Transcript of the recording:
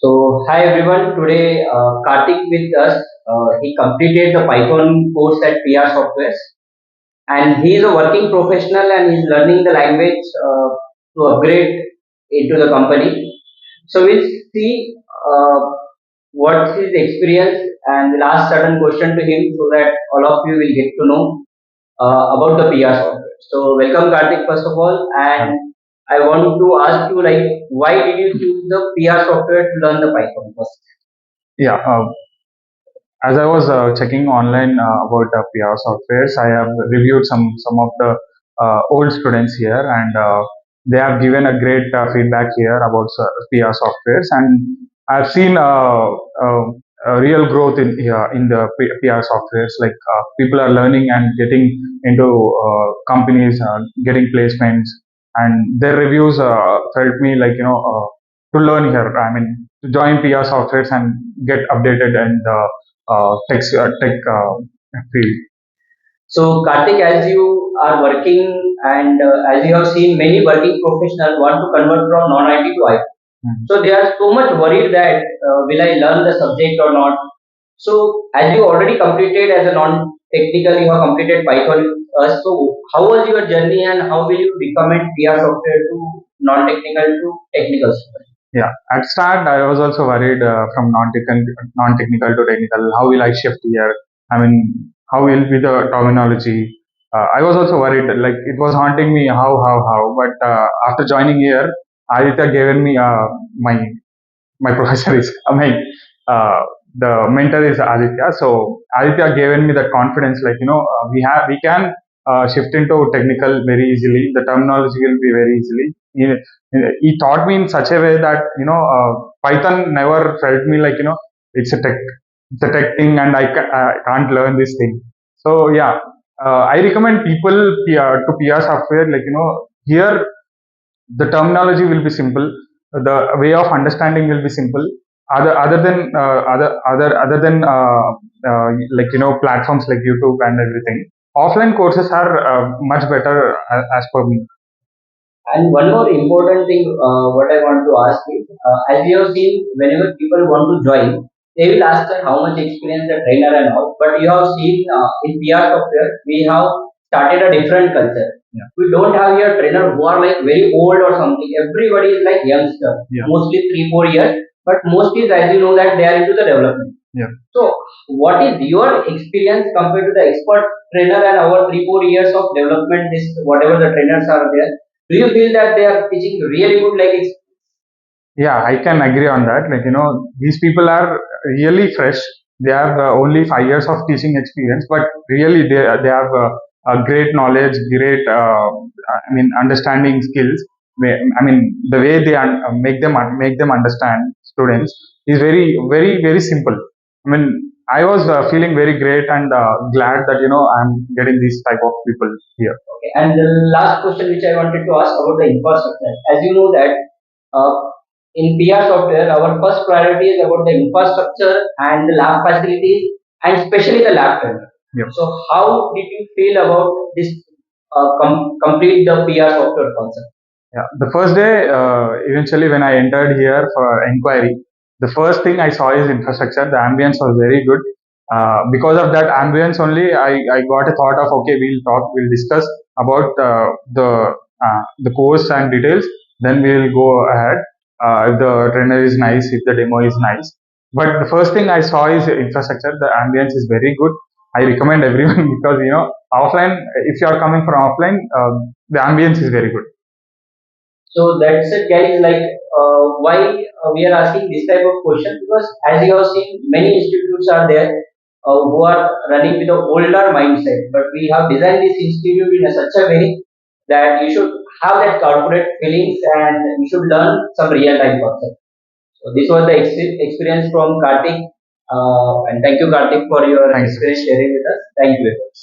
So, hi everyone. Today, Karthik with us. He completed the Python course at PR Softwares, and he is a working professional and he's learning the language to upgrade into the company. So, we'll see uh, what's his experience, and we'll ask certain question to him so that all of you will get to know about the PR software. So, welcome Karthik first of all, Uh, and I want to ask you like, why did you choose the PR software to learn the Python first? yeah, as I was checking online about PR softwares, I have reviewed some of the old students here, and they have given a great feedback here about PR softwares, and I've seen a real growth in the PR softwares. Like people are learning and getting into companies, getting placements, and their reviews felt me like to learn here. I mean, to join PR softwares and get updated and tech field. So, Karthik, as you are working and as you have seen many working professionals want to convert from non-IT to IT. Mhm. So, they are so much worried that will I learn the subject or not. So, as you already completed as a non-technical, you have completed Python. So, how was your journey and how will you recommend PR software to non-technical to technical students? Yeah, at start I was also worried from non-technical to technical. How will I shift here? I mean, how will be the terminology? I was also worried. Like it was haunting me. How? But after joining here, Aditya given me my professor is uh, the mentor is Aditya. So Aditya given me that confidence. Like we can shift into technical very easily. The terminology will be very easily. He taught me in such a way that Python never felt me like it's a tech thing and I can't learn this thing. So yeah, I recommend people to PR software like here the terminology will be simple, the way of understanding will be simple, other than other than like platforms like YouTube and everything. Offline courses are much better as per me. And one more important thing, what I want to ask is, as you have seen, whenever people want to join, they will ask that how much experience the trainer and all. But you have seen in PR software, we have started a different culture. Yeah. We don't have here trainer who are like very old or something. Everybody is like youngster, Yeah. mostly 3 4 years. But most is as you know that they are into the development. Yeah. So, what is your experience compared to the expert trainer and our 3 4 years of development? This whatever the trainers are there, do you feel that they are teaching really good like Yeah, I can agree on that. Like, these people are really fresh. They have only 5 years of teaching experience, but really they have a great knowledge, great, I mean, understanding skills. I mean, the way they make them understand students is very simple. I mean, I was feeling very great and glad that I'm getting these type of people here. okay? And the last question which I wanted to ask about the infrastructure. As you know that uh, in PR software, our first priority is about the infrastructure and the lab facilities and especially the lab trainer. Yep. So how did you feel about this complete the PR software concept? Yeah, the first day, eventually when I entered here for inquiry, the first thing I saw is infrastructure. The ambience was very good. Because of that ambience only, I got a thought of okay, we'll discuss about the course and details. Then we'll go ahead. If the trainer is nice, if the demo is nice. But the first thing I saw is infrastructure. The ambience is very good. I recommend everyone because offline, if you are coming from offline, the ambience is very good. So that's it, guys. Like, why we are asking this type of question? Because as you have seen, many institutes are there who are running with the older mindset, but we have designed this institute in a such a way that you should have that corporate feelings and you should learn some real time concept. So this was the experience from Karthik, and thank you, Karthik, for your Thank you. experience sharing with us. Thank you very much.